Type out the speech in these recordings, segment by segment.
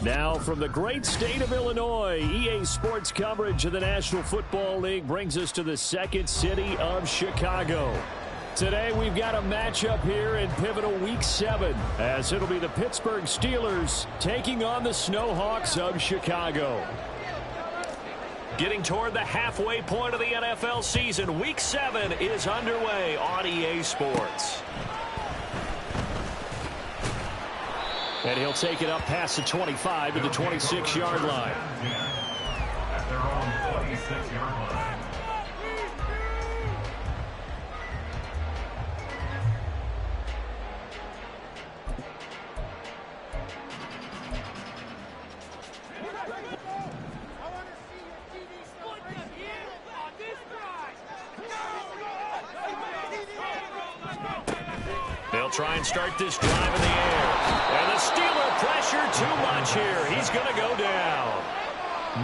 Now from the great state of Illinois, EA Sports coverage of the National Football League brings us to the second city of Chicago. Today we've got a matchup here in pivotal Week 7, as it'll be the Pittsburgh Steelers taking on the Snowhawks of Chicago. Getting toward the halfway point of the NFL season, Week 7 is underway on EA Sports. And he'll take it up past the 25 to the 26-yard line. At their own 26-yard line. They'll try and start this drive in the air. And the Steeler pressure too much here. He's going to go down.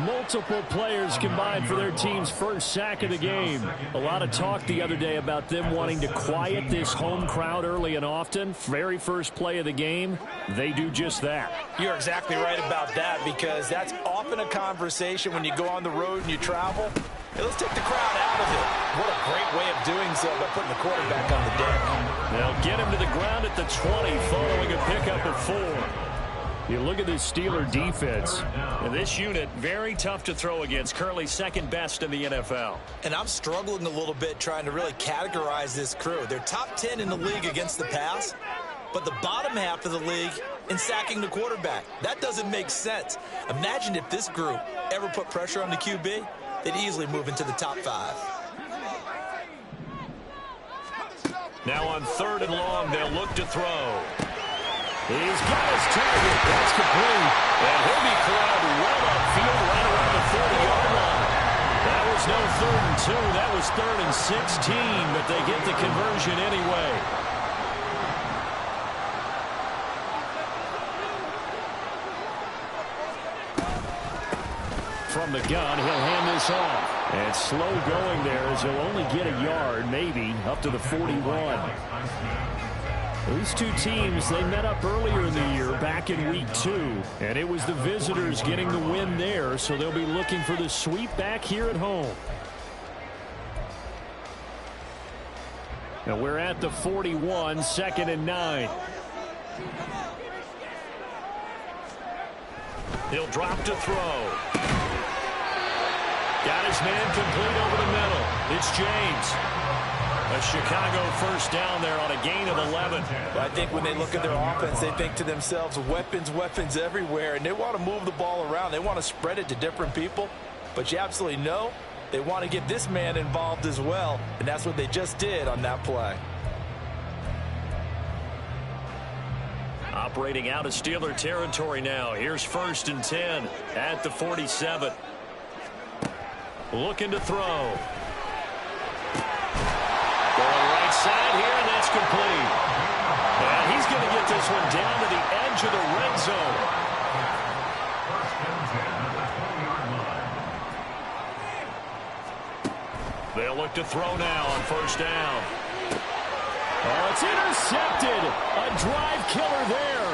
Multiple players combined for their team's first sack of the game. A lot of talk the other day about them wanting to quiet this home crowd early and often. Very first play of the game, they do just that. You're exactly right about that, because that's often a conversation when you go on the road and you travel. Hey, let's take the crowd out of it. What a great way of doing so by putting the quarterback on the deck. They'll get him to the ground at the 20 following a pickup of 4. You look at this Steeler defense, and this unit very tough to throw against, currently second best in the NFL. And I'm struggling a little bit trying to really categorize this crew. They're top 10 in the league against the pass, but the bottom half of the league in sacking the quarterback. That doesn't make sense. Imagine if this group ever put pressure on the QB, they'd easily move into the top 5. Now on 3rd and long, they'll look to throw. He's got his target. That's complete. And he'll be corralled well upfield right around the 40-yard line. That was no 3rd and 2. That was 3rd and 16, but they get the conversion anyway. From the gun, he'll hand this off. And slow going there, as he'll only get a yard, maybe, up to the 41. These two teams, they met up earlier in the year, back in Week 2. And it was the visitors getting the win there, so they'll be looking for the sweep back here at home. Now we're at the 41, 2nd and 9. He'll drop to throw. Got his man complete over the middle. It's James. A Chicago first down there on a gain of 11. I think when they look at their offense, they think to themselves, weapons, weapons everywhere, and they want to move the ball around. They want to spread it to different people, but you absolutely know they want to get this man involved as well, and that's what they just did on that play. Operating out of Steeler territory now. Here's 1st and 10 at the 47. Looking to throw. Going right side here, and that's complete. And he's going to get this one down to the edge of the red zone. They'll look to throw now on 1st down. Oh, it's intercepted. A drive killer there.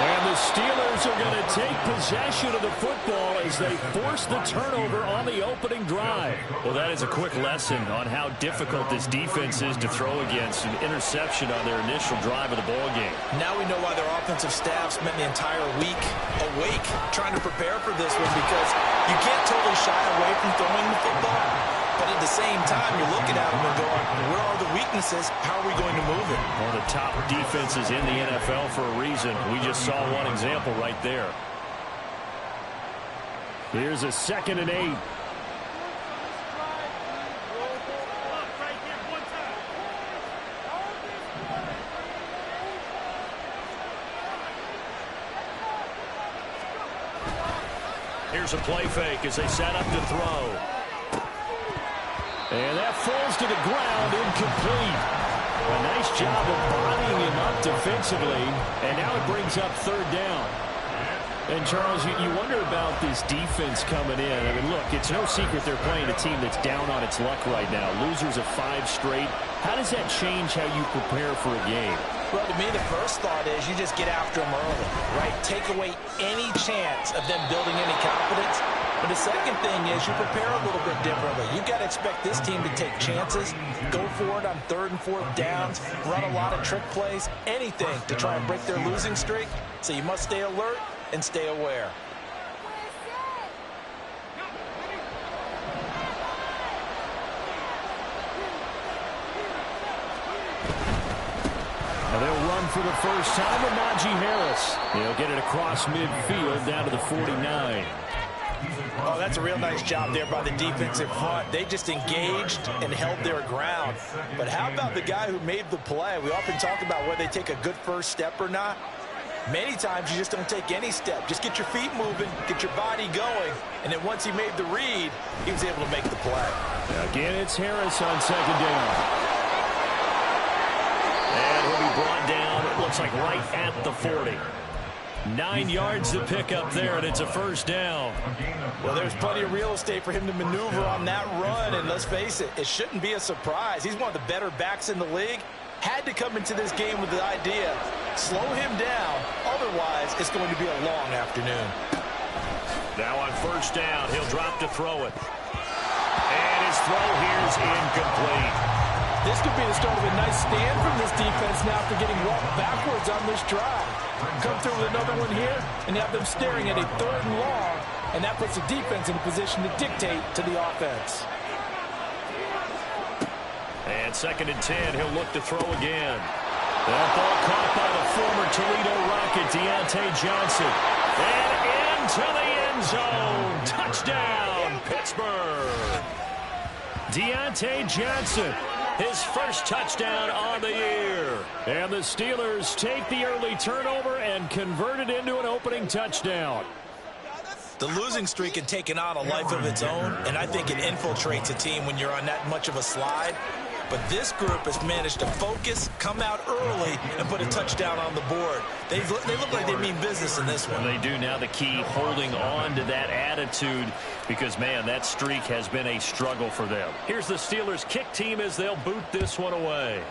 And the Steelers are going to take possession of the football as they force the turnover on the opening drive. Well, that is a quick lesson on how difficult this defense is to throw against. An interception on their initial drive of the ball game. Now we know why their offensive staff spent the entire week awake trying to prepare for this one, because you can't totally shy away from throwing the football. But at the same time, you're looking at them and going, where are the weaknesses? How are we going to move it? One of the top defenses in the NFL for a reason. We just saw one example right there. Here's a 2nd and 8. Here's a play fake as they set up to throw. And that falls to the ground, incomplete. A nice job of bodying him up defensively, and now it brings up 3rd down. And, Charles, you wonder about this defense coming in. I mean, look, it's no secret they're playing a team that's down on its luck right now. Losers of 5 straight. How does that change how you prepare for a game? Well, to me, the first thought is you just get after them early, right? Take away any chance of them building any confidence. But the second thing is you prepare a little bit differently. You've got to expect this team to take chances, go for it on 3rd and 4th downs, run a lot of trick plays, anything to try and break their losing streak. So you must stay alert and stay aware. And they'll run for the first time with Najee Harris. He'll get it across midfield down to the 49. Oh, that's a real nice job there by the defensive front. They just engaged and held their ground. But how about the guy who made the play? We often talk about whether they take a good first step or not. Many times you just don't take any step. Just get your feet moving, get your body going, and then once he made the read, he was able to make the play. Again, it's Harris on 2nd down. And he'll be brought down, it looks like right at the 40. 9 yards to pick up there, and it's a first down. Well, there's plenty of real estate for him to maneuver on that run, and let's face it, it shouldn't be a surprise. He's one of the better backs in the league. Had to come into this game with the idea, slow him down, otherwise it's going to be a long afternoon. Now on first down, he'll drop to throw it. And his throw here is incomplete. This could be the start of a nice stand from this defense now after getting walked backwards on this drive. Come through with another one here, and have them staring at a 3rd and long, and that puts the defense in a position to dictate to the offense. And 2nd and 10, he'll look to throw again. That ball caught by the former Toledo Rocket, Deontay Johnson. And into the end zone. Touchdown, Pittsburgh. Deontay Johnson, his first touchdown on the year. And the Steelers take the early turnover and convert it into an opening touchdown. The losing streak had taken on a life of its own, and I think it infiltrates a team when you're on that much of a slide. But this group has managed to focus, come out early, and put a touchdown on the board. They look like they mean business in this one. They do now. The key, holding on to that attitude, because, man, that streak has been a struggle for them. Here's the Steelers kick team as they'll boot this one away.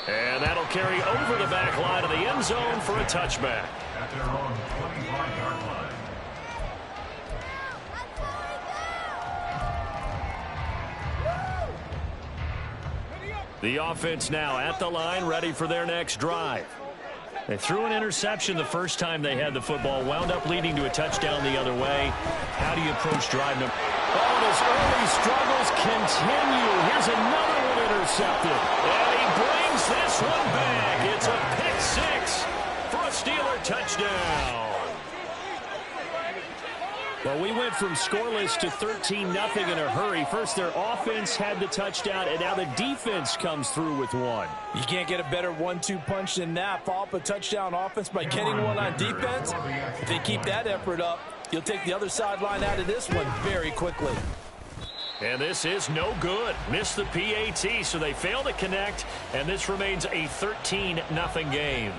And that'll carry over the back line of the end zone for a touchback. At their own 25-yard line. The offense now at the line, ready for their next drive. They threw an interception the first time they had the football, wound up leading to a touchdown the other way. How do you approach driving them? Oh, and his early struggles continue. Here's another one intercepted. And he brings this one back. It's a pick six for a Steeler touchdown. Well, we went from scoreless to 13-0 in a hurry. First, their offense had the touchdown, and now the defense comes through with one. You can't get a better 1-2 punch than that. Follow up a touchdown offense by getting one on defense. If they keep that effort up, you'll take the other sideline out of this one very quickly. And this is no good. Missed the PAT, so they fail to connect, and this remains a 13-0 game.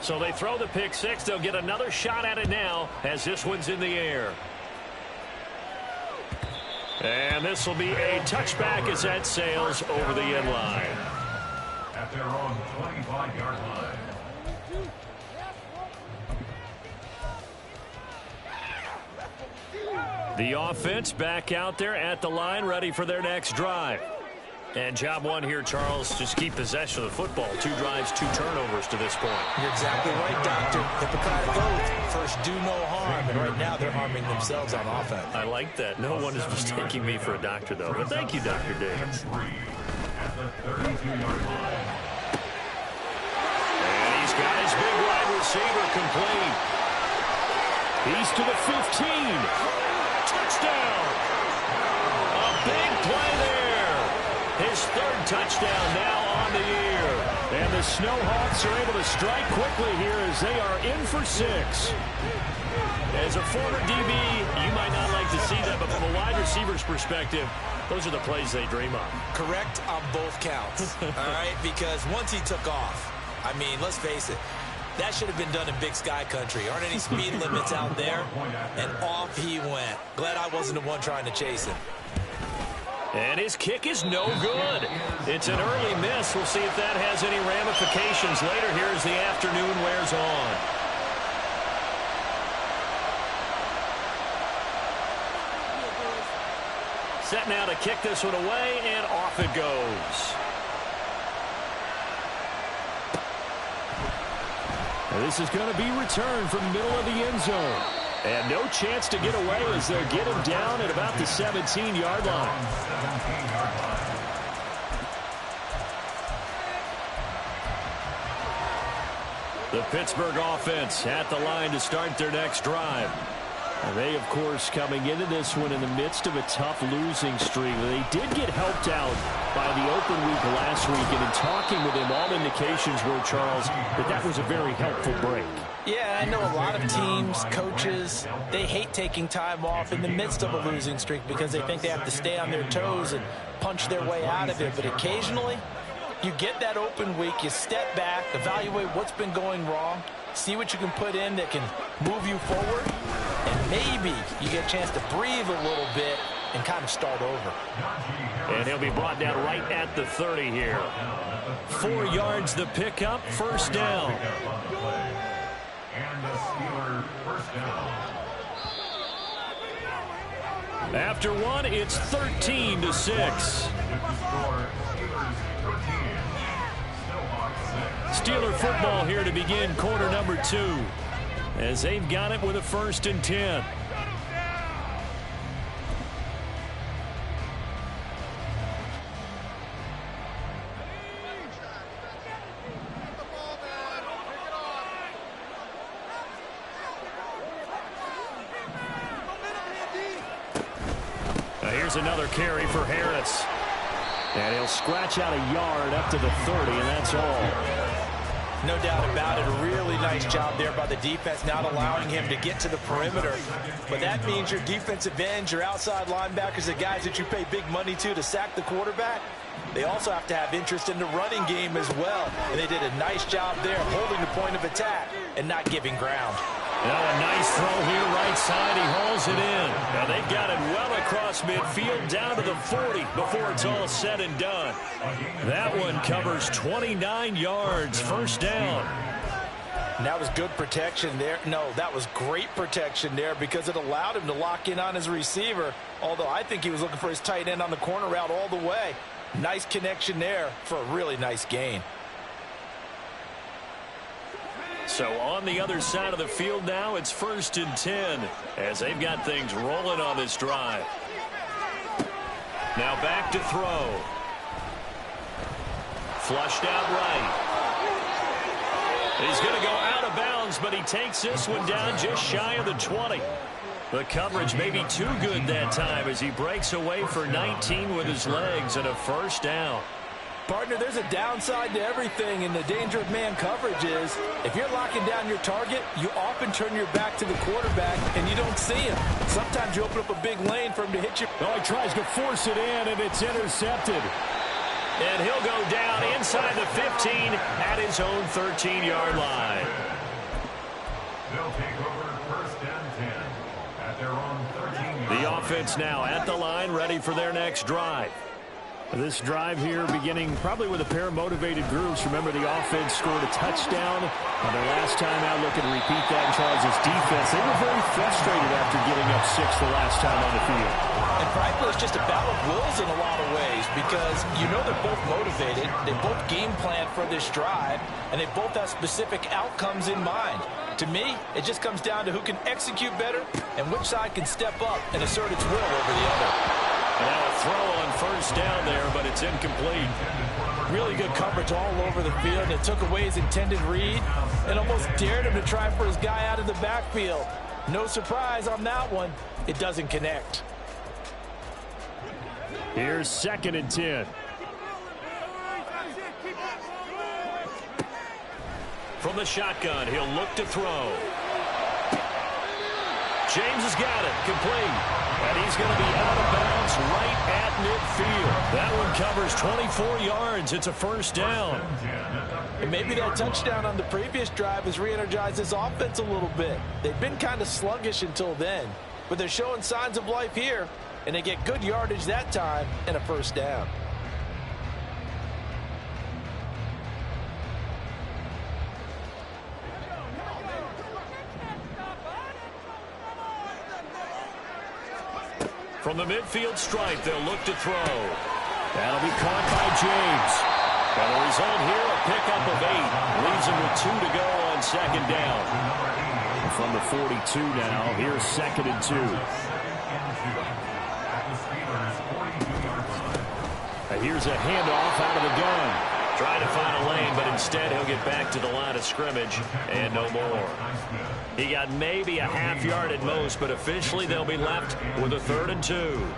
So they throw the pick six. They'll get another shot at it now as this one's in the air. And this will be a touchback as that sails over the end line. At their own 25-yard line. The offense back out there at the line, ready for their next drive. And job one here, Charles, just keep possession of the football. 2 drives, 2 turnovers to this point. You're exactly right, Doctor. Hippocratic oath. First, do no harm. And right now, they're harming themselves on offense. I like that. No one is mistaking me for a doctor, though. But thank you, Dr. Davis. At the 32-yard line. And he's got his big wide receiver complete. He's to the 15. Touchdown. A big play there. His 3rd touchdown now on the year. And the Snowhawks are able to strike quickly here as they are in for 6. As a former DB, you might not like to see that, but from a wide receiver's perspective, those are the plays they dream of. Correct on both counts, all right? Because once he took off, I mean, let's face it, that should have been done in Big Sky Country. Aren't any speed limits out there? And off he went. Glad I wasn't the one trying to chase him. And his kick is no good. It's an early miss. We'll see if that has any ramifications later here as the afternoon wears on. Set now to kick this one away, and off it goes. Now this is going to be returned from the middle of the end zone. And no chance to get away as they'll get him down at about the 17-yard line. The Pittsburgh offense at the line to start their next drive. They, of course, coming into this one in the midst of a tough losing streak. They did get helped out by the open week last week, and in talking with him, all indications were, Charles, that was a very helpful break. Yeah, I know a lot of teams, coaches, they hate taking time off in the midst of a losing streak because they think they have to stay on their toes and punch their way out of it. But occasionally, you get that open week, you step back, evaluate what's been going wrong, see what you can put in that can move you forward, and maybe you get a chance to breathe a little bit and kind of start over. And he'll be brought down right at the 30 here. 4 yards the pickup, first down. And the Steelers first down. After one, it's 13-6. Score, Steelers 13, Snowhawks 6. Steeler football here to begin quarter number 2. As they've got it with a 1st and 10. Here's another carry for Harris. And he'll scratch out a yard up to the 30, and that's all. No doubt about it. A really nice job there by the defense, not allowing him to get to the perimeter. But that means your defensive ends, your outside linebackers, the guys that you pay big money to sack the quarterback, they also have to have interest in the running game as well. And they did a nice job there holding the point of attack and not giving ground. Now a nice throw here right side. He hauls it in. Now they've got it well across midfield down to the 40 before it's all said and done. That one covers 29 yards. First down. And that was good protection there. No, that was great protection there because it allowed him to lock in on his receiver, although I think he was looking for his tight end on the corner route all the way. Nice connection there for a really nice gain. So on the other side of the field now, it's 1st and 10 as they've got things rolling on this drive. Now back to throw. Flushed out right. He's going to go out of bounds, but he takes this one down just shy of the 20. The coverage may be too good that time as he breaks away for 19 with his legs and a first down. Partner, there's a downside to everything, and the danger of man coverage is if you're locking down your target, you often turn your back to the quarterback, and you don't see him. Sometimes you open up a big lane for him to hit you. Oh, he tries to force it in, and it's intercepted. And he'll go down inside the 15 at his own 13-yard line. They'll take over 1st and 10 at their own 13-yard line. The offense now at the line, ready for their next drive. This drive here beginning probably with a pair of motivated groups. Remember, the offense scored a touchdown on their last time out. Looking to repeat that in Charles' defense. They were very frustrated after giving up 6 the last time on the field. And frankly, it's just a battle of wills in a lot of ways because you know they're both motivated. They both game plan for this drive, and they both have specific outcomes in mind. To me, it just comes down to who can execute better and which side can step up and assert its will over the other. Now a throw on first down there, but it's incomplete. Really good coverage all over the field. It took away his intended read and almost dared him to try for his guy out of the backfield. No surprise on that one. It doesn't connect. Here's 2nd and 10. From the shotgun, he'll look to throw. James has got it, complete. And he's going to be out of bounds right at midfield. That one covers 24 yards. It's a first down. And maybe that touchdown on the previous drive has re-energized his offense a little bit. They've been kind of sluggish until then, but they're showing signs of life here. and they get good yardage that time and a first down. From the midfield stripe, they'll look to throw. That'll be caught by James. And the result here, a pickup of 8. Leaves him with 2 to go on second down. From the 42 now, here's 2nd and 2. And here's a handoff out of the gun. Trying to find a lane, but instead he'll get back to the line of scrimmage and no more. He got maybe a half yard at most, but officially they'll be left with a 3rd and 2.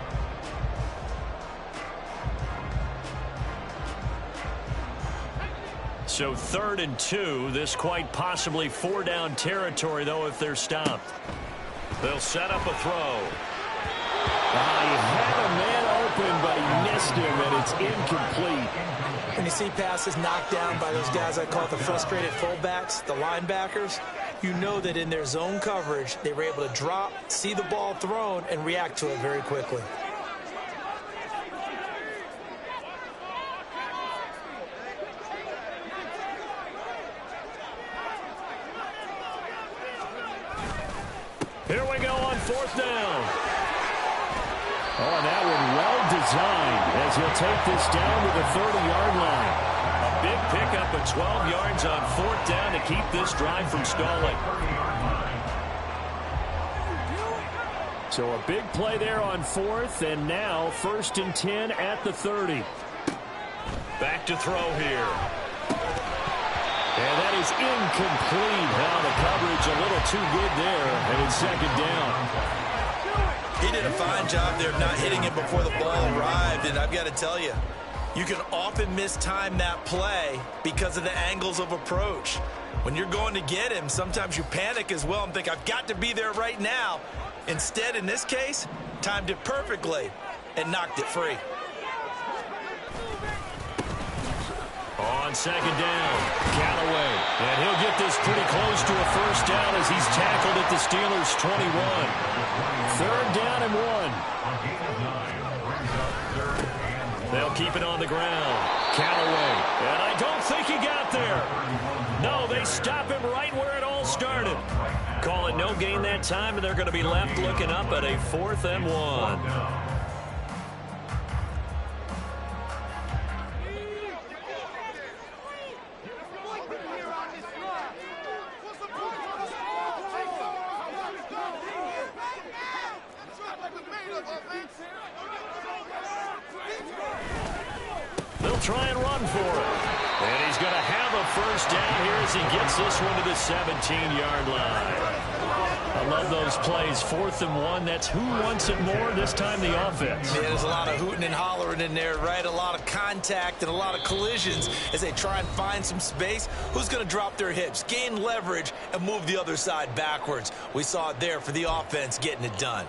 So 3rd and 2, this quite possibly 4-down territory, though, if they're stopped. They'll set up a throw. He had a man open, but he missed him, and it's incomplete. When you see passes knocked down by those guys I call the frustrated fullbacks, the linebackers, you know that in their zone coverage, they were able to drop, see the ball thrown, and react to it very quickly. Here we go on 4th down. Oh, and that one well designed as he'll take this down to the 30-yard line. A big pickup of 12 yards on 4th down to keep this drive from stalling. So a big play there on 4th, and now 1st and 10 at the 30. Back to throw here. And that is incomplete. Now the coverage a little too good there, and it's 2nd down. He did a fine job there of not hitting it before the ball arrived, and I've got to tell you, you can often mistime that play because of the angles of approach. When you're going to get him, sometimes you panic as well and think, I've got to be there right now. Instead, in this case, timed it perfectly and knocked it free. On 2nd down, Callaway. And he'll get this pretty close to a first down as he's tackled at the Steelers' 21. 3rd down and 1. They'll keep it on the ground. Callaway. And I don't think he got there. No, they stop him right where it all started. Call it no gain that time, and they're going to be left looking up at a 4th and 1. They'll try and run for it. And he's going to have a first down here as he gets this one to the 17-yard line. I love those plays. 4th and 1. That's who wants it more, this time the offense. Yeah, there's a lot of hooting and hollering in there, right? A lot of contact and a lot of collisions as they try and find some space. Who's going to drop their hips, gain leverage, and move the other side backwards? We saw it there for the offense getting it done.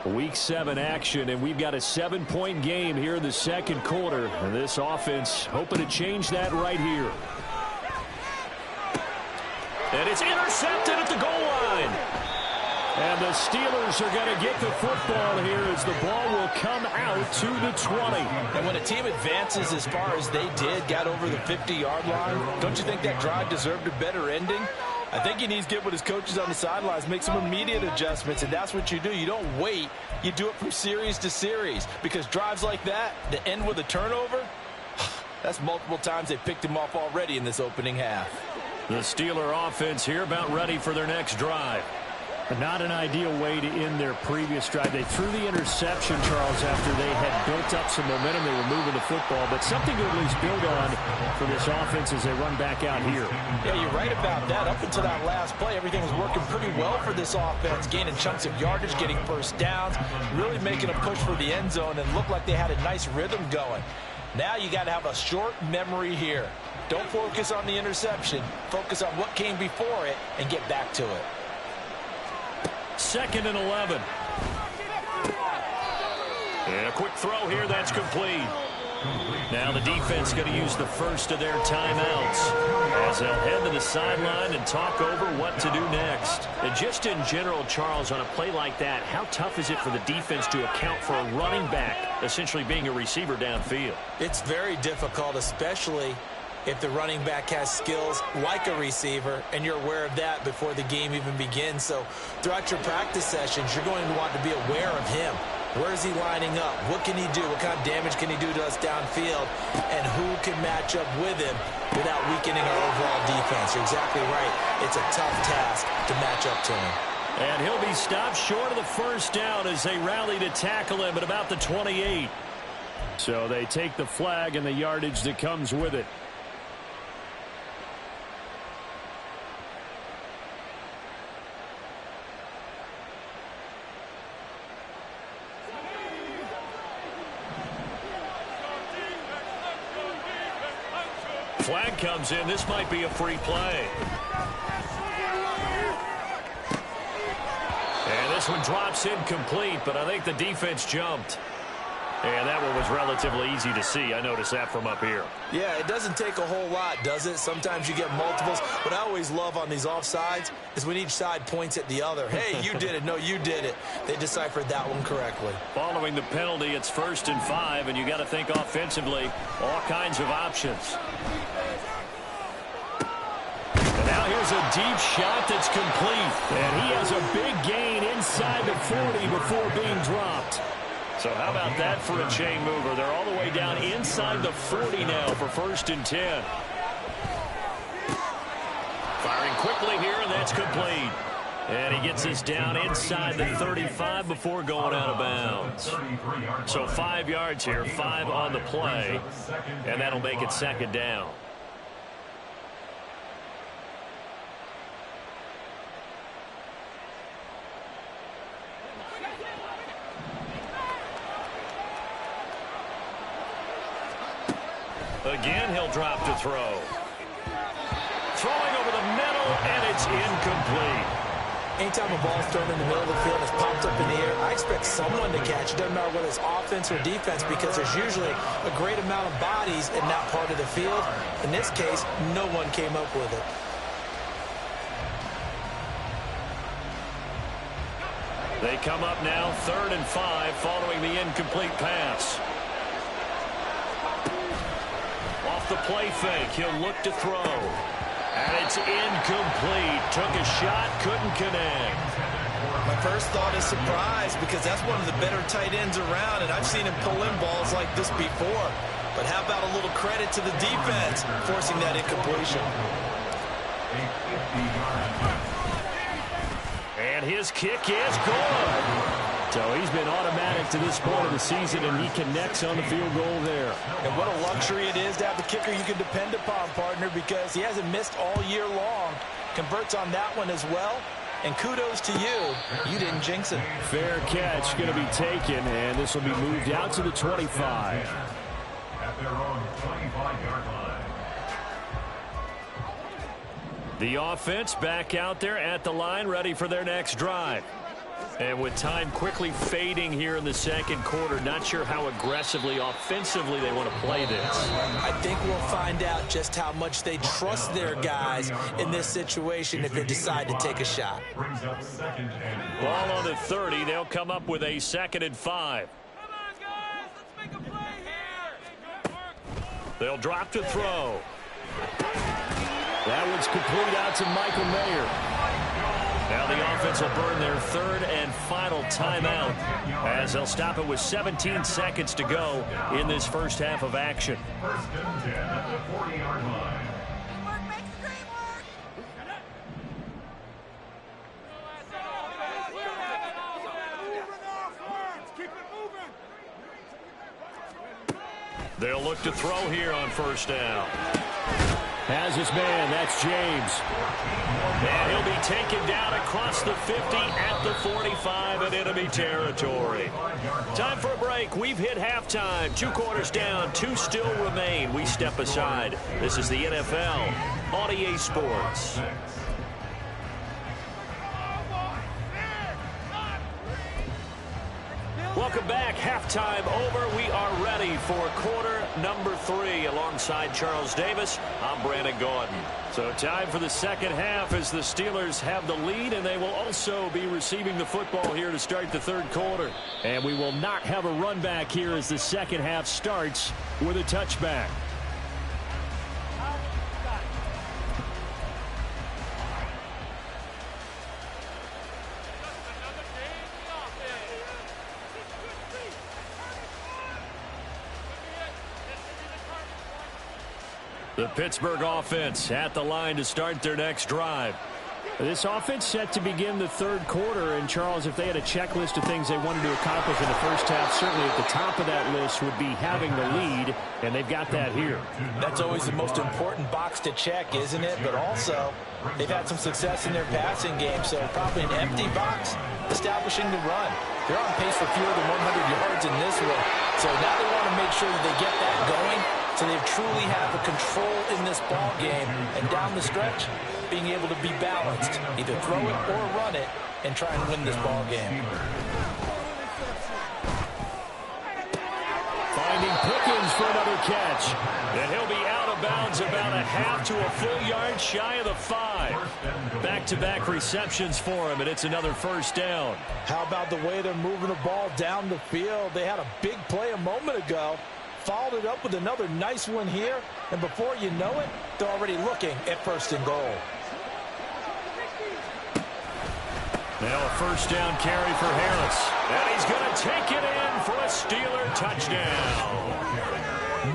Week 7 action, and we've got a 7-point game here in the 2nd quarter. And this offense hoping to change that right here. And it's intercepted at the goal line. And the Steelers are going to get the football here as the ball will come out to the 20. And when a team advances as far as they did, got over the 50-yard line, don't you think that drive deserved a better ending? I think he needs to get with his coaches on the sidelines, make some immediate adjustments, and that's what you do. You don't wait. You do it from series to series, because drives like that end with a turnover, that's multiple times they picked him off already in this opening half. The Steeler offense here about ready for their next drive. Not an ideal way to end their previous drive. They threw the interception, Charles, after they had built up some momentum. They were moving the football, but something to at least build on for this offense as they run back out here. Yeah, you're right about that. Up until that last play, everything was working pretty well for this offense, gaining chunks of yardage, getting first downs, really making a push for the end zone, and looked like they had a nice rhythm going. Now you got to have a short memory here. Don't focus on the interception. Focus on what came before it and get back to it. 2nd and 11. And a quick throw here, that's complete. Now the defense going to use the first of their timeouts as they'll head to the sideline and talk over what to do next. And just in general, Charles, on a play like that, how tough is it for the defense to account for a running back essentially being a receiver downfield? It's very difficult, especially if the running back has skills like a receiver, and you're aware of that before the game even begins. So throughout your practice sessions, you're going to want to be aware of him. Where is he lining up? What can he do? What kind of damage can he do to us downfield? And who can match up with him without weakening our overall defense? You're exactly right. It's a tough task to match up to him. And he'll be stopped short of the first down as they rally to tackle him at about the 28. So they take the flag and the yardage that comes with it. Flag comes in. This might be a free play. And this one drops incomplete, but I think the defense jumped. And that one was relatively easy to see. I noticed that from up here. Yeah, it doesn't take a whole lot, does it? Sometimes you get multiples. What I always love on these offsides is when each side points at the other. Hey, you did it. No, you did it. They deciphered that one correctly. Following the penalty, it's 1st and 5, and you got to think offensively, all kinds of options. And now here's a deep shot that's complete. And he has a big gain inside the 40 before being dropped. So how about that for a chain mover? They're all the way down inside the 40 now for 1st and 10. Firing quickly here, and that's complete. And he gets this down inside the 35 before going out of bounds. So 5 yards here, 5 on the play, and that'll make it 2nd down. Again, he'll drop to throw. Throwing over the middle, and it's incomplete. Anytime a ball's thrown in the middle of the field, it's popped up in the air, I expect someone to catch it. Doesn't matter whether it's offense or defense, because there's usually a great amount of bodies in that part of the field. In this case, no one came up with it. They come up now 3rd and 5 following the incomplete pass. Off the play fake, he'll look to throw. And it's incomplete. Took a shot, couldn't connect. My first thought is surprise, because that's one of the better tight ends around, and I've seen him pull in balls like this before. But how about a little credit to the defense forcing that incompletion? And his kick is good. So he's been automatic to this point of the season, and he connects on the field goal there. And what a luxury it is to have a kicker you can depend upon, partner, because he hasn't missed all year long. Converts on that one as well. And kudos to you. You didn't jinx it. Fair catch going to be taken, and this will be moved out to the 25. At their own 25-yard line. The offense back out there at the line, ready for their next drive. And with time quickly fading here in the 2nd quarter, not sure how aggressively, offensively they want to play this. I think we'll find out just how much they trust their guys in this situation if they decide to take a shot. Ball on the 30. They'll come up with a 2nd and 5. They'll drop to throw. That one's complete out to Michael Mayer. Now the offense will burn their 3rd and final timeout as they'll stop it with 17 seconds to go in this first half of action. 1st and 10 at the 40-yard line. They'll look to throw here on 1st down. Has his man, that's James. And he'll be taken down across the 50 at the 45 in enemy territory. Time for a break. We've hit halftime. 2 quarters down, 2 still remain. We step aside. This is the NFL on EA Sports. Welcome back. Halftime over. We are ready for quarter number 3. Alongside Charles Davis, I'm Brandon Gordon. So time for the second half as the Steelers have the lead, and they will also be receiving the football here to start the third quarter. And we will not have a run back here as the second half starts with a touchback. The Pittsburgh offense at the line to start their next drive. This offense set to begin the third quarter. And, Charles, if they had a checklist of things they wanted to accomplish in the first half, certainly at the top of that list would be having the lead, and they've got that here. That's always the most important box to check, isn't it? But also, they've had some success in their passing game, so probably an empty box establishing the run. They're on pace for fewer than 100 yards in this one. So now they want to make sure that they get that going, so they truly have a control in this ball game, and down the stretch, being able to be balanced, either throw it or run it, and try and win this ball game. Finding Pickens for another catch, and he'll be out of bounds about a half to a full yard shy of the 5. Back-to-back receptions for him, and it's another first down. How about the way they're moving the ball down the field? They had a big play a moment ago. Followed it up with another nice one here, and before you know it, they're already looking at first and goal. Now a first down carry for Harris, and he's going to take it in for a Steeler touchdown.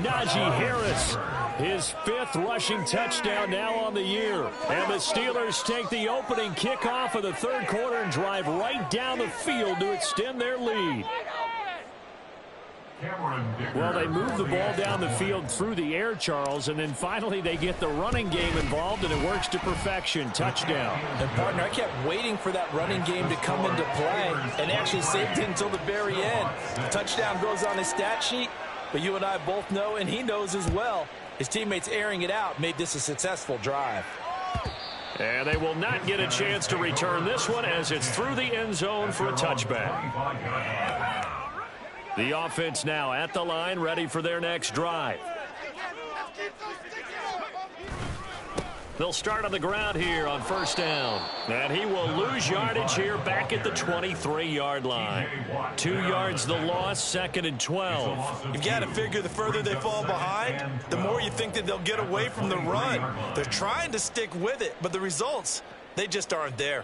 Najee Harris, his 5th rushing touchdown now on the year. And the Steelers take the opening kickoff of the third quarter and drive right down the field to extend their lead. Well, they move the ball down the field through the air, Charles, and then finally they get the running game involved, and it works to perfection. Touchdown. And, partner, I kept waiting for that running game to come into play, and actually saved it until the very end. The touchdown goes on his stat sheet, but you and I both know, and he knows as well, his teammates airing it out made this a successful drive. And they will not get a chance to return this one as it's through the end zone for a touchback. The offense now at the line, ready for their next drive. They'll start on the ground here on first down. And he will lose yardage here back at the 23-yard line. 2 yards the loss, 2nd and 12. You've got to figure the further they fall behind, the more you think that they'll get away from the run. They're trying to stick with it, but the results, they just aren't there.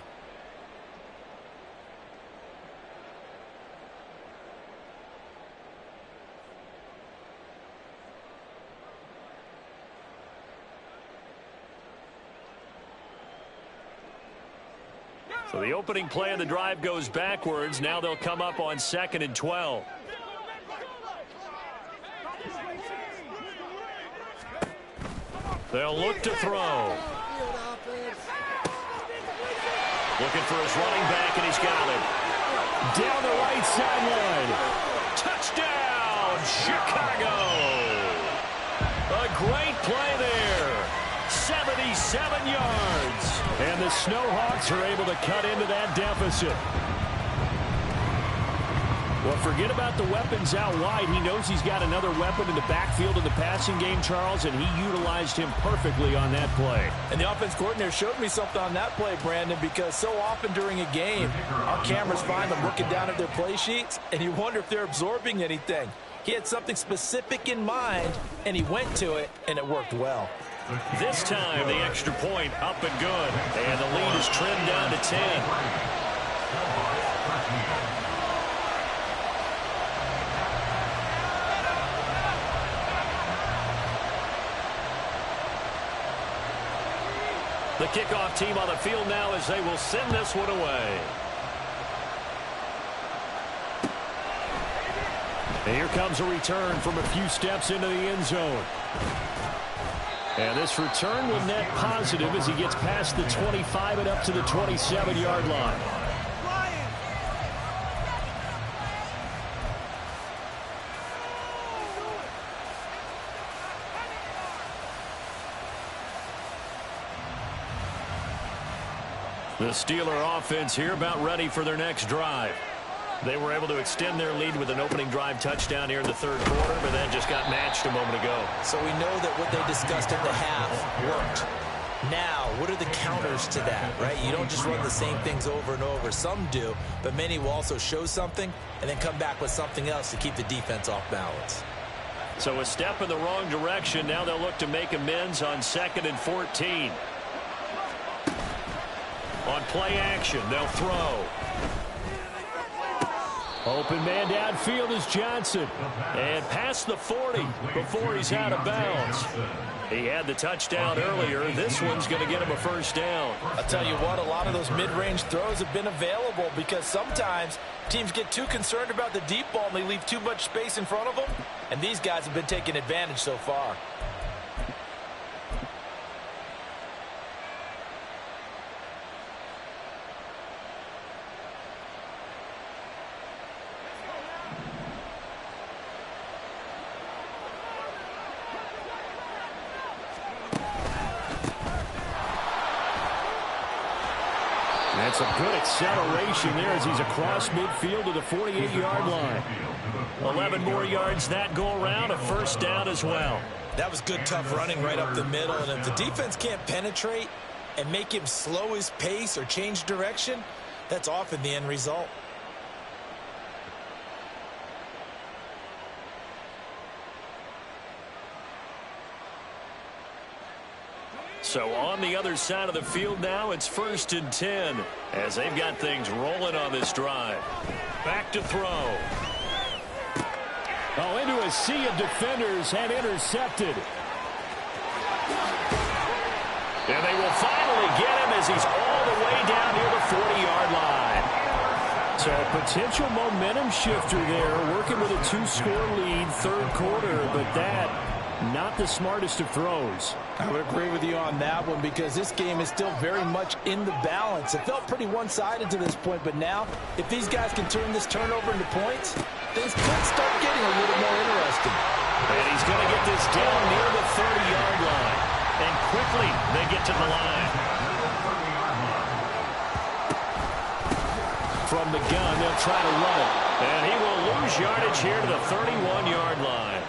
So the opening play of the drive goes backwards. Now they'll come up on 2nd and 12. They'll look to throw. Looking for his running back, and he's got it. Down the right sideline. Touchdown, Chicago. A great play there. 77 yards. And the Snowhawks are able to cut into that deficit. Well, forget about the weapons out wide. He knows he's got another weapon in the backfield of the passing game, Charles, and he utilized him perfectly on that play. And the offense coordinator showed me something on that play, Brandon, because so often during a game, our cameras find them looking down at their play sheets, and you wonder if they're absorbing anything. He had something specific in mind, and he went to it, and it worked well. This time, the extra point up and good. And the lead is trimmed down to 10. The kickoff team on the field now as they will send this one away. And here comes a return from a few steps into the end zone. And this return will net positive as he gets past the 25 and up to the 27-yard line. The Steeler offense here about ready for their next drive. They were able to extend their lead with an opening drive touchdown here in the third quarter, but that just got matched a moment ago. So we know that what they discussed in the half worked. Now, what are the counters to that, right? You don't just run the same things over and over. Some do, but many will also show something and then come back with something else to keep the defense off balance. So a step in the wrong direction. Now they'll look to make amends on 2nd and 14. On play action, they'll throw. Open man downfield is Johnson. And past the 40 before he's out of bounds. He had the touchdown earlier. This one's going to get him a first down. I'll tell you what, a lot of those mid-range throws have been available because sometimes teams get too concerned about the deep ball and they leave too much space in front of them. And these guys have been taking advantage so far. That's a good acceleration there as he's across midfield to the 48-yard line. 11 more yards that go around, a first down as well. That was good, tough running right up the middle. And if the defense can't penetrate and make him slow his pace or change direction, that's often the end result. So on the other side of the field now, it's 1st and 10 as they've got things rolling on this drive. Back to throw. Oh, into a sea of defenders and intercepted. And they will finally get him as he's all the way down near the 40-yard line. So a potential momentum shifter there, working with a 2-score lead, third quarter, but that not the smartest of throws. I would agree with you on that one because this game is still very much in the balance. It felt pretty one-sided to this point, but now if these guys can turn this turnover into points, things could start getting a little more interesting. And he's going to get this down near the 30-yard line. And quickly they get to the line. From the gun, they'll try to run it. And he will lose yardage here to the 31-yard line.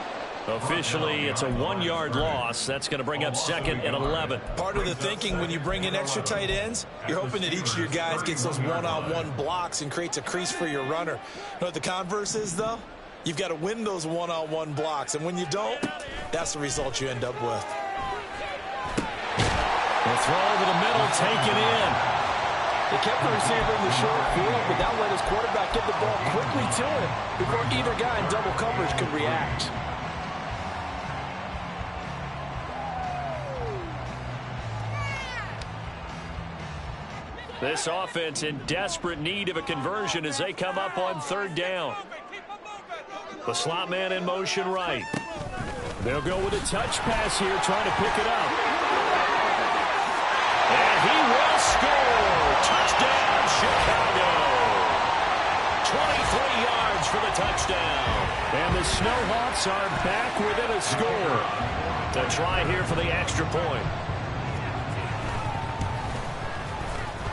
Officially, it's a 1-yard loss. That's going to bring up 2nd and 11. Part of the thinking when you bring in extra tight ends, you're hoping that each of your guys gets those one-on-one blocks and creates a crease for your runner. You know what the converse is, though? You've got to win those one-on-one blocks. And when you don't, that's the result you end up with. The throw over the middle, taken in. They kept the receiver in the short field, but that let his quarterback get the ball quickly to him before either guy in double coverage could react. This offense in desperate need of a conversion as they come up on 3rd down. The slot man in motion right. They'll go with a touch pass here, trying to pick it up. And he will score. Touchdown, Chicago. 23 yards for the touchdown. And the Snowhawks are back within a score. To try here for the extra point.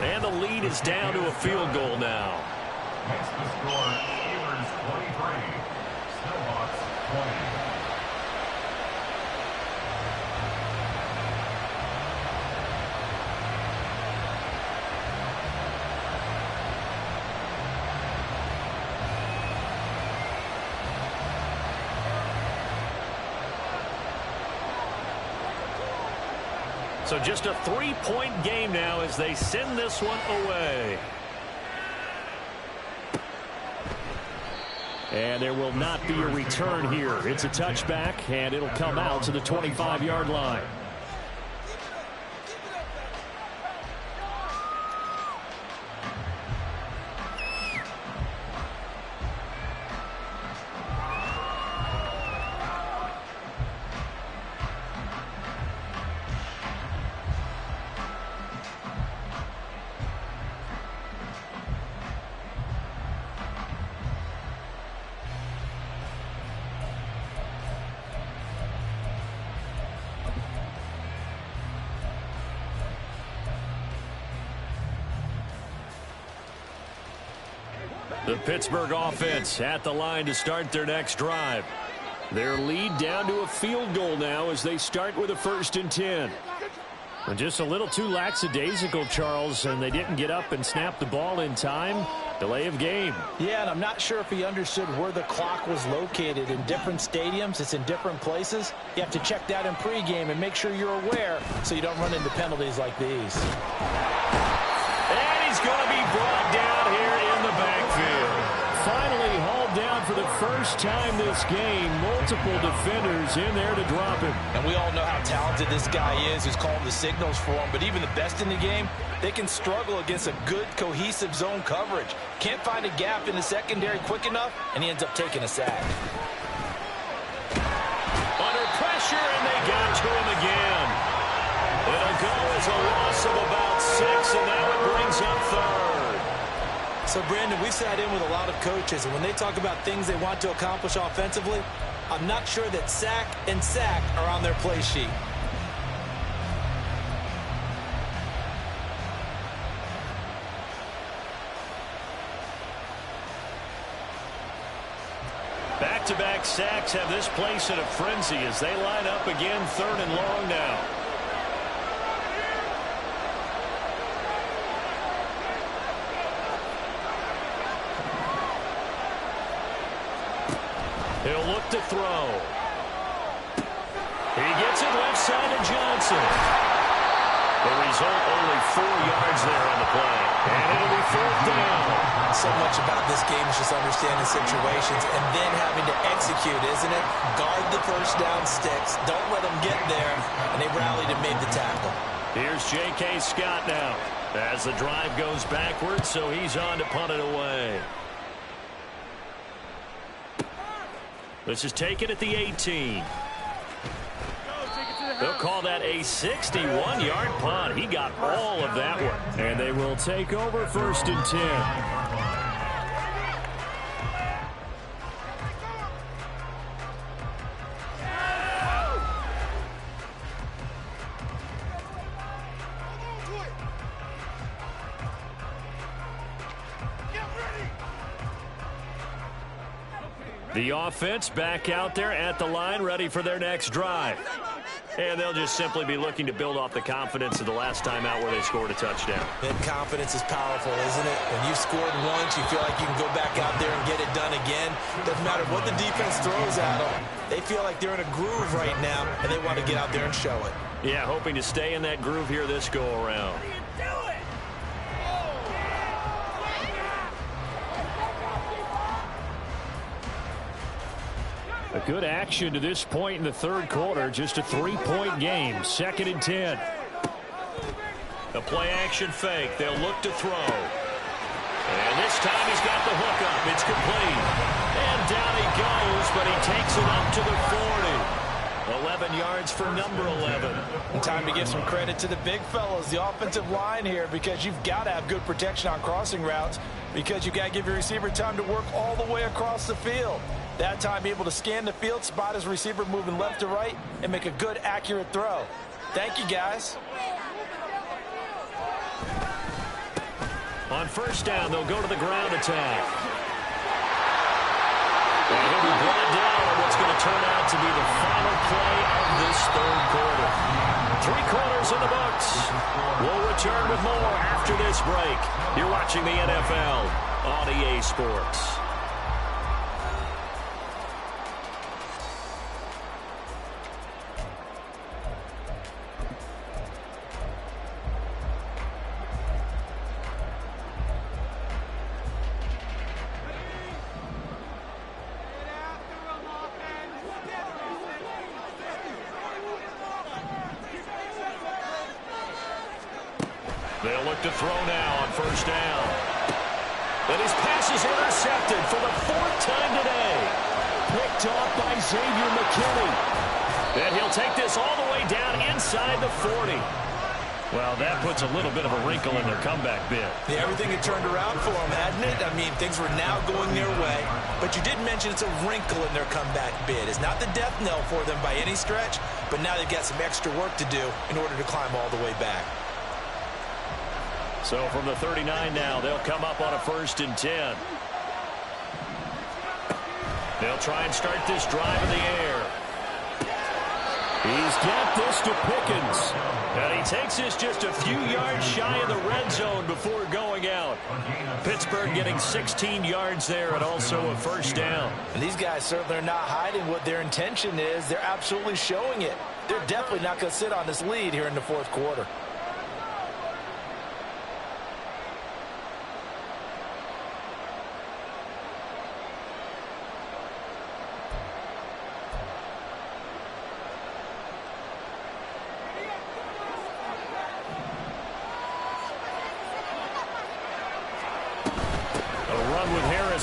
And the lead is down to a field goal now. Makes the score Steelers 23, Snowhawks 20. So just a 3-point game now as they send this one away. And there will not be a return here. It's a touchback, and it'll come out to the 25-yard line. The Pittsburgh offense at the line to start their next drive. Their lead down to a field goal now as they start with a 1st and 10. And just a little too lackadaisical, Charles, and they didn't get up and snap the ball in time. Delay of game. Yeah, and I'm not sure if he understood where the clock was located. In different stadiums, it's in different places. You have to check that in pregame and make sure you're aware so you don't run into penalties like these. And he's going to be brought down here in the backfield. Finally hauled down for the first time this game. Multiple defenders in there to drop him. And we all know how talented this guy is who's calling the signals for him. But even the best in the game, they can struggle against a good, cohesive zone coverage. Can't find a gap in the secondary quick enough, and he ends up taking a sack. Under pressure, and they got to him again. It'll go as a loss of about 6, and now it brings up 3rd. So, Brandon, we've sat in with a lot of coaches, and when they talk about things they want to accomplish offensively, I'm not sure that sack and sack are on their play sheet. Back-to-back sacks have this place in a frenzy as they line up again 3rd and long now. He'll look to throw. He gets it left side to Johnson. The result, only 4 yards there on the play. And it'll be 4th down. So much about this game is just understanding situations and then having to execute, isn't it? Guard the first down sticks. Don't let them get there. And they rallied and made the tackle. Here's J.K. Scott now as the drive goes backwards, so he's on to punt it away. This is taken at the 18. They'll call that a 61-yard punt. He got all of that one. And they will take over 1st and 10. The offense back out there at the line, ready for their next drive. And they'll just simply be looking to build off the confidence of the last time out where they scored a touchdown. That confidence is powerful, isn't it? When you've scored once, you feel like you can go back out there and get it done again. Doesn't matter what the defense throws at them. They feel like they're in a groove right now, and they want to get out there and show it. Yeah, hoping to stay in that groove here this go-around. A good action to this point in the 3rd quarter. Just a 3-point game. 2nd and 10. A play-action fake. They'll look to throw. And this time he's got the hook up. It's complete. And down he goes, but he takes it up to the 40. 11 yards for number 11. And time to give some credit to the big fellas, the offensive line here, because you've got to have good protection on crossing routes, because you've got to give your receiver time to work all the way across the field. That time able to scan the field, spot his receiver moving left to right, and make a good, accurate throw. Thank you, guys. On 1st down, they'll go to the ground attack. And he'll be brought down on what's going to turn out to be the final play of this 3rd quarter. 3 quarters in the books. We'll return with more after this break. You're watching the NFL on EA Sports. They'll look to throw now on 1st down. And his pass is intercepted for the 4th time today. Picked off by Xavier McKinney. And he'll take this all the way down inside the 40. Well, that puts a little bit of a wrinkle in their comeback bid. Yeah, everything had turned around for them, hadn't it? I mean, things were now going their way. But you did mention it's a wrinkle in their comeback bid. It's not the death knell for them by any stretch, but now they've got some extra work to do in order to climb all the way back. So from the 39 now, they'll come up on a 1st and 10. They'll try and start this drive in the air. He's got this to Pickens. And he takes this just a few yards shy of the red zone before going out. Pittsburgh getting 16 yards there and also a first down. And these guys certainly are not hiding what their intention is. They're absolutely showing it. They're definitely not going to sit on this lead here in the fourth quarter.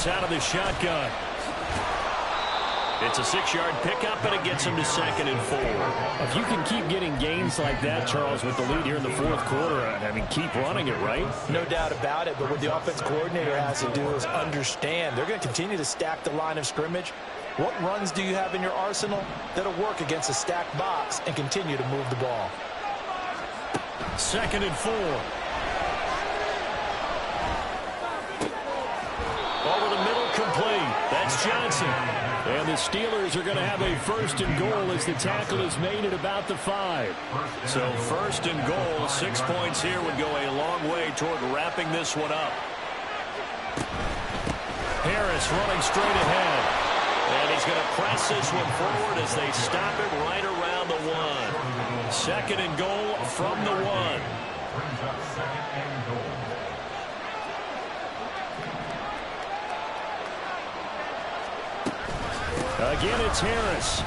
Out of the shotgun. It's a 6-yard pickup, and it gets him to 2nd and 4. If you can keep getting gains like that, Charles, with the lead here in the fourth quarter, I mean, keep running it, right? No doubt about it, but what the offense coordinator has to do is understand they're going to continue to stack the line of scrimmage. What runs do you have in your arsenal that'll work against a stacked box and continue to move the ball? 2nd and 4. Over the middle, complete. That's Johnson. And the Steelers are going to have a 1st and goal as the tackle is made at about the 5. So 1st and goal, 6 points here would go a long way toward wrapping this one up. Harris running straight ahead. And he's going to press this one forward as they stop it right around the 1. 2nd and goal from the 1. Brings up 2nd and goal. Again, it's Harris.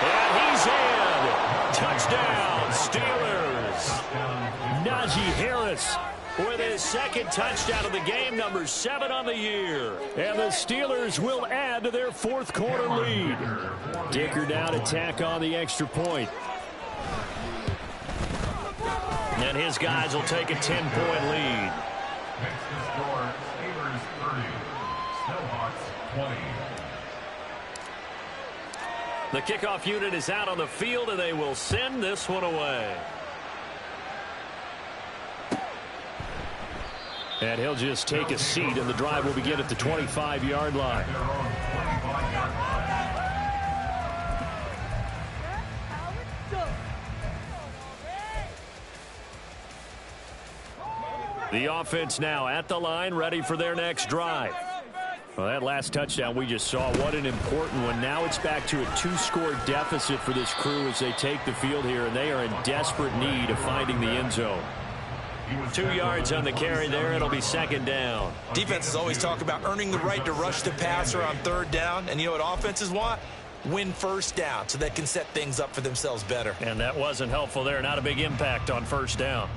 And he's in. Touchdown, Steelers. Najee Harris with his 2nd touchdown of the game, number 7 on the year. And the Steelers will add to their fourth quarter lead. Dicker now to tack on the extra point. And his guys will take a 10-point lead. Next to score, Steelers 30, Snowhawks 20. The kickoff unit is out on the field, and they will send this one away. And he'll just take a seat, and the drive will begin at the 25-yard line. The offense now at the line, ready for their next drive. Well, that last touchdown we just saw, what an important one. Now it's back to a 2-score deficit for this crew as they take the field here, and they are in desperate need of finding the end zone. 2 yards on the carry there. It'll be 2nd down. Defenses always talk about earning the right to rush the passer on 3rd down, and you know what offenses want? Win 1st down so they can set things up for themselves better. And that wasn't helpful there. Not a big impact on 1st down.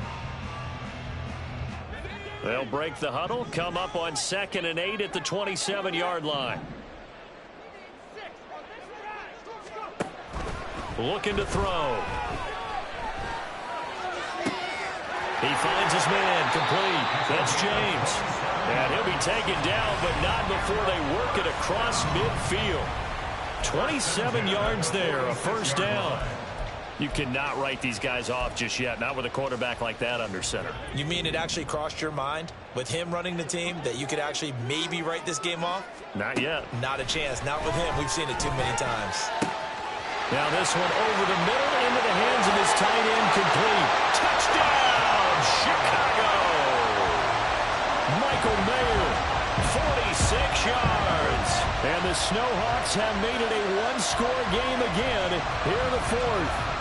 They'll break the huddle, come up on 2nd and 8 at the 27-yard line. Looking to throw. He finds his man, complete. That's James. And he'll be taken down, but not before they work it across midfield. 27 yards there, a 1st down. You cannot write these guys off just yet, not with a quarterback like that under center. You mean it actually crossed your mind with him running the team that you could actually maybe write this game off? Not yet. Not a chance. Not with him. We've seen it too many times. Now this one over the middle into the hands of his tight end, complete. Touchdown, Chicago! Michael Mayer, 46 yards. And the Snowhawks have made it a 1-score game again here in the 4th.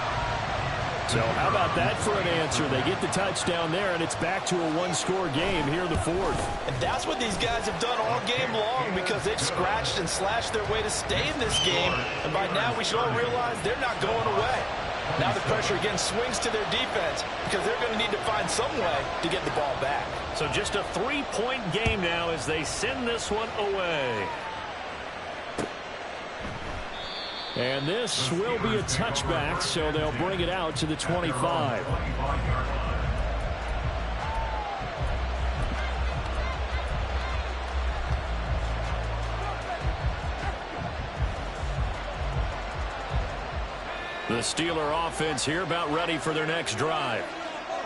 So how about that for an answer? They get the touchdown there, and it's back to a 1-score game here in the 4th. And that's what these guys have done all game long because they've scratched and slashed their way to stay in this game. And by now we should all realize they're not going away. Now the pressure again swings to their defense because they're going to need to find some way to get the ball back. So just a 3-point game now as they send this one away. And this will be a touchback, so they'll bring it out to the 25. The Steeler offense here about ready for their next drive.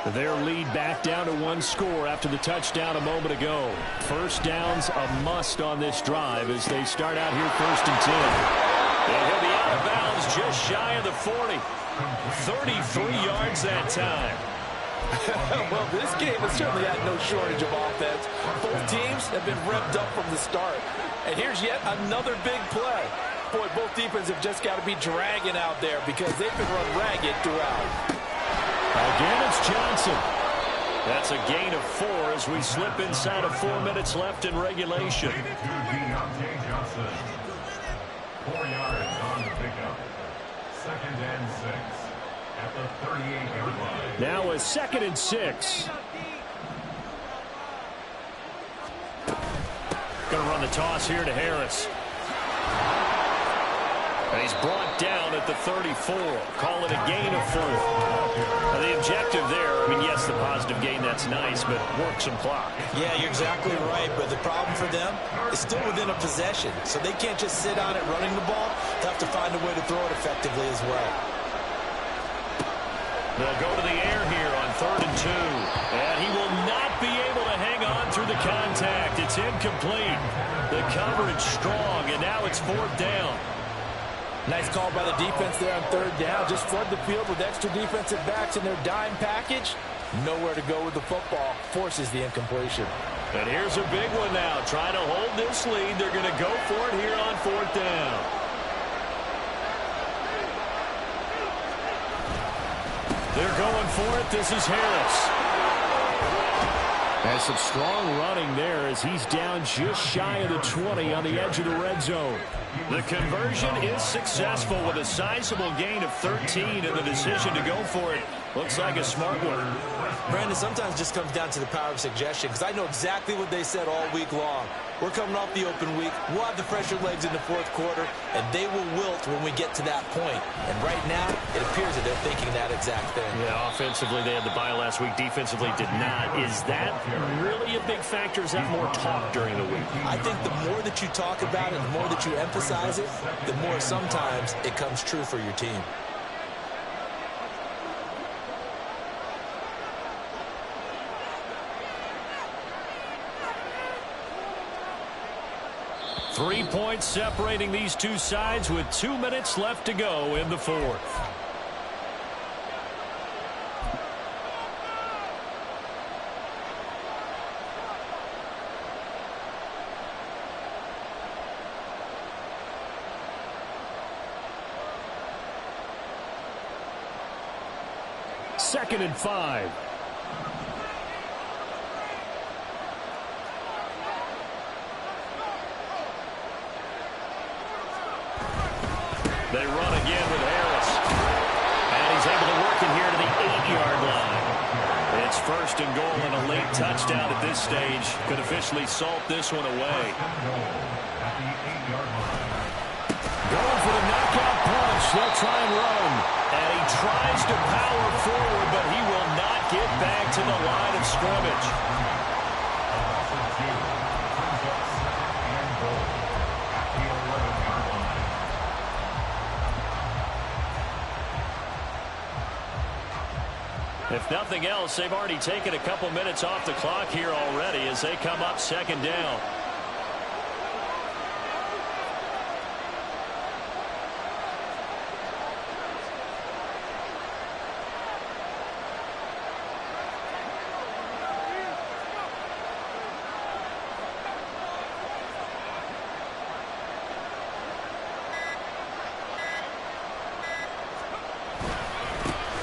Their lead back down to one score after the touchdown a moment ago. First down's a must on this drive as they start out here 1st and 10. And he'll be out of bounds just shy of the 40. 33 yards that time. Well, this game has certainly had no shortage of offense. Both teams have been revved up from the start. And here's yet another big play. Boy, both defenses have just got to be dragging out there because they've been run ragged throughout. Again, it's Johnson. That's a gain of 4 as we slip inside of 4 minutes left in regulation. 4 yards on the pickup. 2nd and 6 at the 38-yard line. Now a 2nd and 6. Going to run the toss here to Harris. And he's brought down at the 34. Call it a gain of 4. Now the objective there, I mean, yes, the positive gain, that's nice, but work some clock. Yeah, you're exactly right, but the problem for them is still within a possession, so they can't just sit on it running the ball. They have to find a way to throw it effectively as well. They'll go to the air here on 3rd and 2. And he will not be able to hang on through the contact. It's incomplete. The coverage strong, and now it's 4th down. Nice call by the defense there on 3rd down. Just flood the field with extra defensive backs in their dime package. Nowhere to go with the football. Forces the incompletion. And here's a big one now. Trying to hold this lead. They're going to go for it here on 4th down. They're going for it. This is Harris. Has some strong running there as he's down just shy of the 20 on the edge of the red zone. The conversion is successful with a sizable gain of 13, and the decision to go for it looks like a smart one. Brandon, sometimes just comes down to the power of suggestion, because I know exactly what they said all week long. We're coming off the open week. We'll have the pressured legs in the 4th quarter, and they will wilt when we get to that point. And right now, it appears that they're thinking that exact thing. Yeah, offensively, they had the bye last week. Defensively, did not. Is that really a big factor? Is that more talk during the week? I think the more that you talk about it, the more that you emphasize it, the more sometimes it comes true for your team. Three points separating these two sides with 2 minutes left to go in the 4th. Second and 5. They run again with Harris. And he's able to work it here to the 8-yard line. It's 1st and goal, and a late touchdown at this stage could officially salt this one away. Going for the knockout punch. They'll try and run. And he tries to power forward, but he will not get back to the line of scrimmage. If nothing else, they've already taken a couple minutes off the clock here already as they come up 2nd down.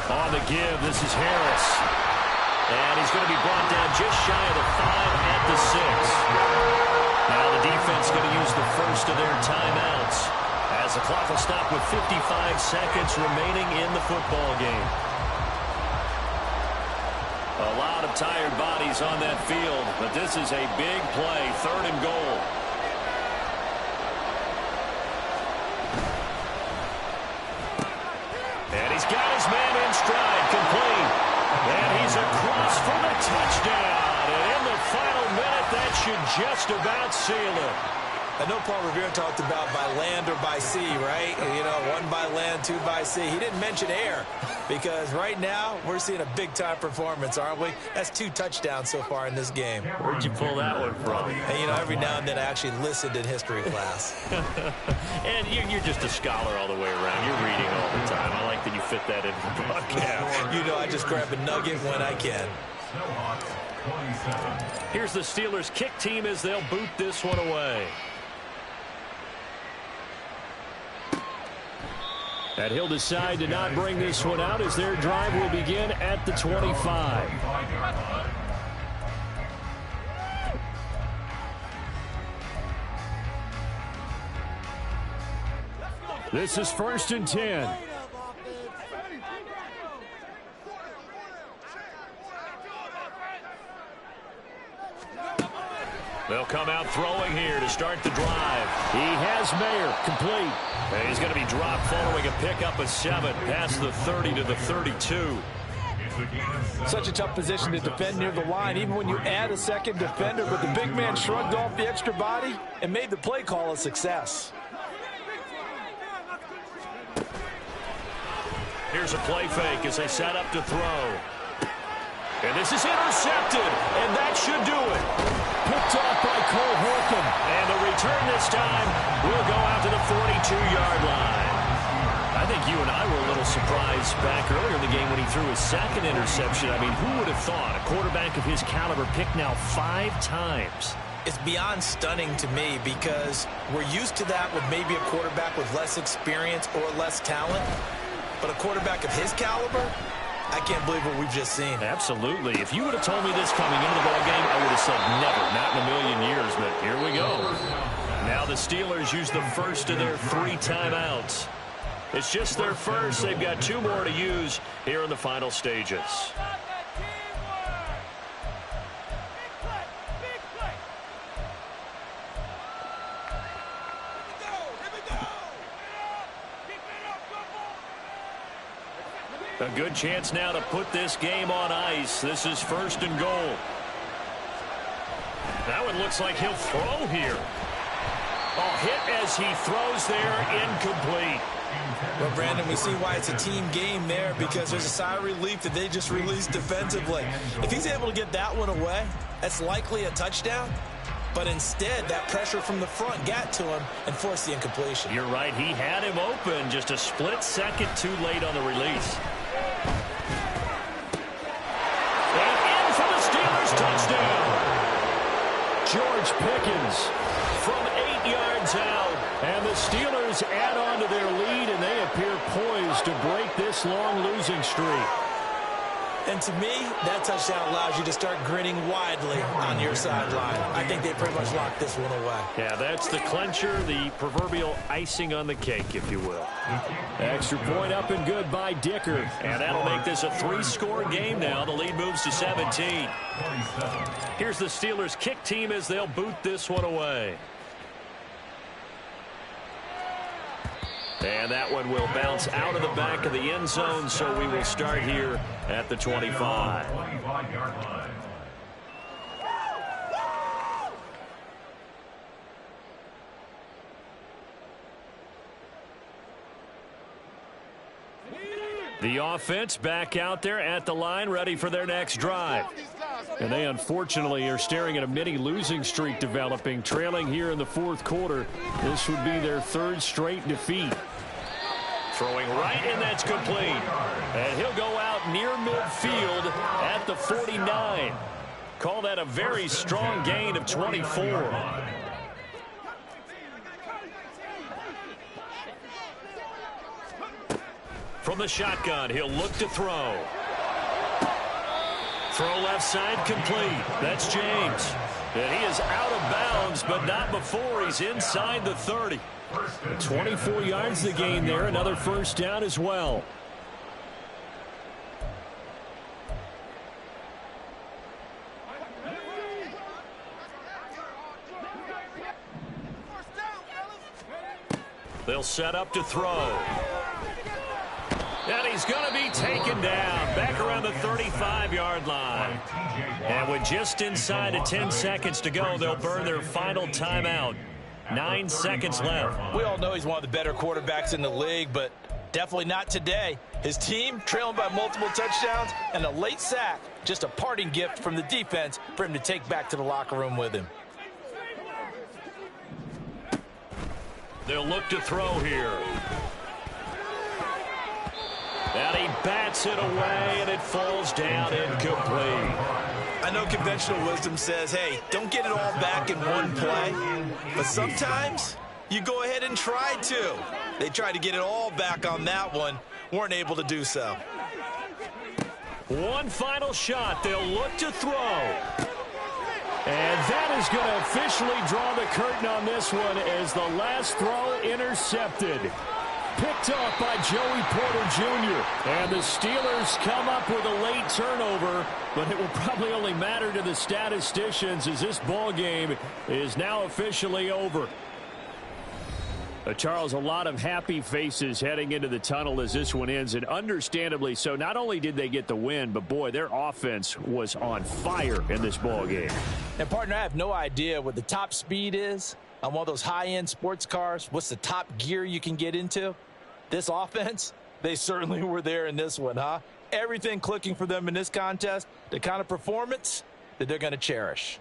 On the give, this is Harris. And he's going to be brought down just shy of the 5 at the 6. Now the defense going to use the first of their timeouts as the clock will stop with 55 seconds remaining in the football game. A lot of tired bodies on that field, but this is a big play, 3rd and goal. And he's got his man in stride, complete. And he's across for the touchdown. And in the final minute, that should just about seal it. I know Paul Revere talked about by land or by sea, right? You know, 1 by land, 2 by sea. He didn't mention air. because right now we're seeing a big-time performance, aren't we? That's 2 touchdowns so far in this game. Where'd you pull that one from? And, you know, every now and then I actually listened in history class. And you're just a scholar all the way around. You're reading all the time. I like that you fit that into the broadcast. You know, I just grab a nugget when I can. Snowhawks, 27. Here's the Steelers' kick team as they'll boot this one away. And he'll decide to not bring this one out as their drive will begin at the 25. This is 1st and 10. They'll come out throwing here to start the drive. He has Mayer complete. And he's going to be dropped following a pickup of 7 past the 30 to the 32. Such a tough position to defend near the line, even when you add a second defender, but the big man shrugged off the extra body and made the play call a success. Here's a play fake as they set up to throw. And this is intercepted, and that should do it. Picked off by Cole Holcomb. And the return this time will go out to the 42-yard line. I think you and I were a little surprised back earlier in the game when he threw his 2nd interception. I mean, who would have thought a quarterback of his caliber picked now 5 times? It's beyond stunning to me because we're used to that with maybe a quarterback with less experience or less talent. But a quarterback of his caliber, I can't believe what we've just seen. Absolutely. If you would have told me this coming into the ballgame, I would have said never, not in a million years. But here we go. Now the Steelers use the first of their 3 timeouts. It's just their first. They've got 2 more to use here in the final stages. A good chance now to put this game on ice. This is 1st and goal. That one looks like he'll throw here. Oh, hit as he throws there, incomplete. Well, Brandon, we see why it's a team game there because there's a sigh of relief that they just released defensively. If he's able to get that one away, that's likely a touchdown. But instead, that pressure from the front got to him and forced the incompletion. You're right. He had him open just a split second too late on the release. And in for the Steelers touchdown. George Pickens from 8 yards out. And the Steelers add on to their lead, and they appear poised to break this long losing streak. And to me, that touchdown allows you to start grinning widely on your sideline. I think they pretty much locked this one away. Yeah, that's the clincher, the proverbial icing on the cake, if you will. Extra point up and good by Dicker. And that'll make this a 3-score game now. The lead moves to 17. Here's the Steelers' kick team as they'll boot this one away. And that one will bounce out of the back of the end zone, so we will start here at the 25. The offense back out there at the line, ready for their next drive. And they unfortunately are staring at a mini losing streak developing, trailing here in the 4th quarter. This would be their 3rd straight defeat. Throwing right, and that's complete. And he'll go out near midfield at the 49. Call that a very strong gain of 24. From the shotgun, he'll look to throw. Throw left side complete. That's James. And he is out of bounds, but not before he's inside the 30. 24 yards the gain there. Another first down as well. They'll set up to throw. And he's going to be taken down back around the 35-yard line. And with just inside of 10 seconds to go, they'll burn their final timeout. 9 seconds left. We all know he's one of the better quarterbacks in the league, but Definitely not today. His team trailing by multiple touchdowns and a late sack. Just a parting gift from the defense for him to take back to the locker room with him. They'll look to throw here. And he bats it away, and it falls down incomplete. I know conventional wisdom says, hey, don't get it all back in one play. But sometimes you go ahead and try to. They tried to get it all back on that one. Weren't able to do so. One final shot. They'll look to throw. And that is going to officially draw the curtain on this one as the last throw intercepted. Picked off by Joey Porter Jr. And the Steelers come up with a late turnover, but it will probably only matter to the statisticians as this ball game is now officially over. Charles, a lot of happy faces heading into the tunnel as this one ends, and understandably so. Not only did they get the win, but boy, their offense was on fire in this ball game. And partner, I have no idea what the top speed is on one of those high-end sports cars. What's the top gear you can get into? This offense, they certainly were there in this one, huh? Everything clicking for them in this contest, the kind of performance that they're going to cherish.